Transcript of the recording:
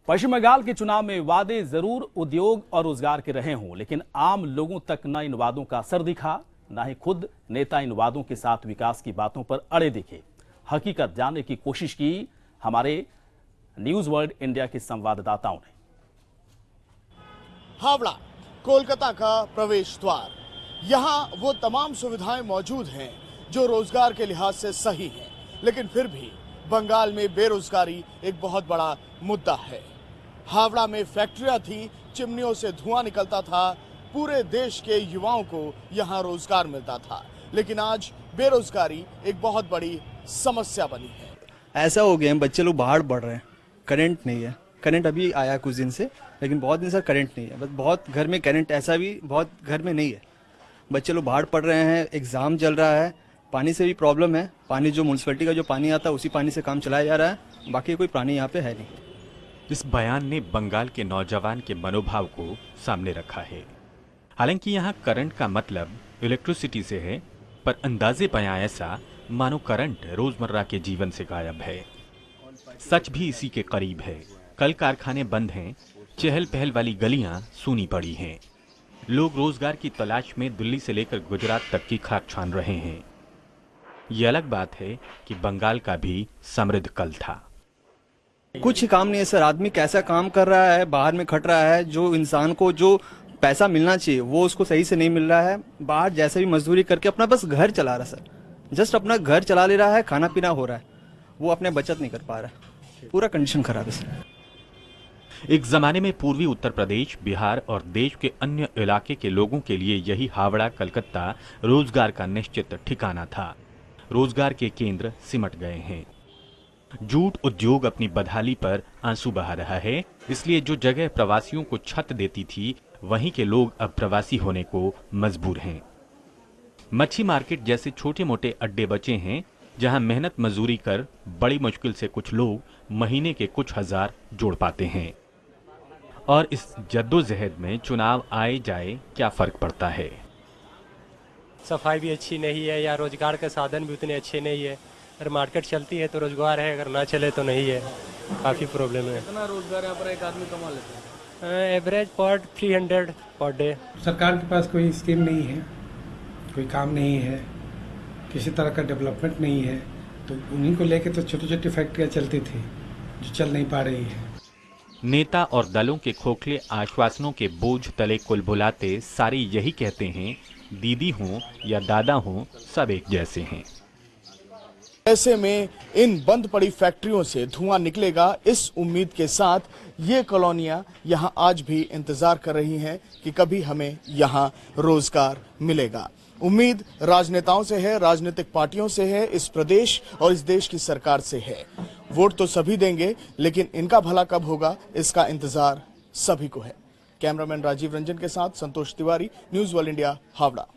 पश्चिम बंगाल के चुनाव में वादे जरूर उद्योग और रोजगार के रहे हों, लेकिन आम लोगों तक न इन वादों का असर दिखा, न ही खुद नेता इन वादों के साथ विकास की बातों पर अड़े दिखे। हकीकत जानने की कोशिश की हमारे न्यूज वर्ल्ड इंडिया के संवाददाताओं ने। हावड़ा कोलकाता का प्रवेश द्वार, यहाँ वो तमाम सुविधाएं मौजूद हैं जो रोजगार के लिहाज से सही हैं, लेकिन फिर भी बंगाल में बेरोजगारी एक बहुत बड़ा मुद्दा है। हावड़ा में फैक्ट्रियां थी, चिमनियों से धुआं निकलता था, पूरे देश के युवाओं को यहाँ रोजगार मिलता था, लेकिन आज बेरोजगारी एक बहुत बड़ी समस्या बनी है। ऐसा हो गया है, बच्चे लोग बाहर बढ़ रहे हैं, करंट नहीं है। करंट अभी आया कुछ दिन से, लेकिन बहुत दिन से करंट नहीं है। बस बहुत घर में करंट, ऐसा भी बहुत घर में नहीं है। बच्चे लोग बाहर पढ़ रहे हैं, एग्जाम चल रहा है, पानी से भी प्रॉब्लम है। पानी जो म्यूनसिपैलिटी का जो पानी आता है उसी पानी से काम चलाया जा रहा है, बाकी कोई पानी यहाँ पे है नहीं। इस बयान ने बंगाल के नौजवान के मनोभाव को सामने रखा है। हालांकि यहाँ करंट का मतलब इलेक्ट्रिसिटी से है, पर अंदाजे बयां ऐसा मानो करंट रोजमर्रा के जीवन से गायब है। सच भी इसी के करीब है। कल कारखाने बंद हैं, चहल पहल वाली गलियां सूनी पड़ी हैं। लोग रोजगार की तलाश में दिल्ली से लेकर गुजरात तक की खाक छान रहे हैं। ये अलग बात है कि बंगाल का भी समृद्ध कल था। कुछ काम नहीं है सर। आदमी कैसा काम कर रहा है, बाहर में खट रहा है, जो इंसान को जो पैसा मिलना चाहिए वो उसको सही से नहीं मिल रहा है। बाहर जैसे भी मजदूरी करके अपना बस घर चला रहा है सर, जस्ट अपना घर चला ले रहा है, खाना पीना हो रहा है, वो अपने बचत नहीं कर पा रहा है। पूरा कंडीशन खराब है सर। एक जमाने में पूर्वी उत्तर प्रदेश, बिहार और देश के अन्य इलाके के लोगों के लिए यही हावड़ा कलकत्ता रोजगार का निश्चित ठिकाना था। रोजगार के केंद्र सिमट गए हैं। जूट उद्योग अपनी बदहाली पर आंसू बहा रहा है, इसलिए जो जगह प्रवासियों को छत देती थी, वहीं के लोग अब प्रवासी होने को मजबूर हैं। मच्छी मार्केट जैसे छोटे मोटे अड्डे बचे हैं, जहां मेहनत मजदूरी कर बड़ी मुश्किल से कुछ लोग महीने के कुछ हजार जोड़ पाते हैं। और इस जद्दोजहद में चुनाव आए जाए क्या फर्क पड़ता है। सफाई भी अच्छी नहीं है, या रोजगार के साधन भी उतने अच्छे नहीं है। अगर मार्केट चलती है तो रोजगार है, अगर ना चले तो नहीं है। काफ़ी प्रॉब्लम है। कितना रोजगार यहाँ पर एक आदमी कमा लेता है? एवरेज पर 300 पर डे। सरकार के पास कोई स्कीम नहीं है, कोई काम नहीं है, किसी तरह का डेवलपमेंट नहीं है, तो उन्हीं को लेके तो छोटी छोटी फैक्ट्रियाँ चलती थी जो चल नहीं पा रही है। नेता और दलों के खोखले आश्वासनों के बोझ तले कुल भुलाते सारे यही कहते हैं, दीदी हों या दादा हों, सब एक जैसे हैं। ऐसे में इन बंद पड़ी फैक्ट्रियों से धुआं निकलेगा, इस उम्मीद के साथ ये कॉलोनियां यहाँ आज भी इंतजार कर रही हैं कि कभी हमें यहाँ रोजगार मिलेगा। उम्मीद राजनेताओं से है, राजनीतिक पार्टियों से है, इस प्रदेश और इस देश की सरकार से है। वोट तो सभी देंगे, लेकिन इनका भला कब होगा, इसका इंतजार सभी को है। कैमरामैन राजीव रंजन के साथ Santosh Tiwari, news world India, Howrah.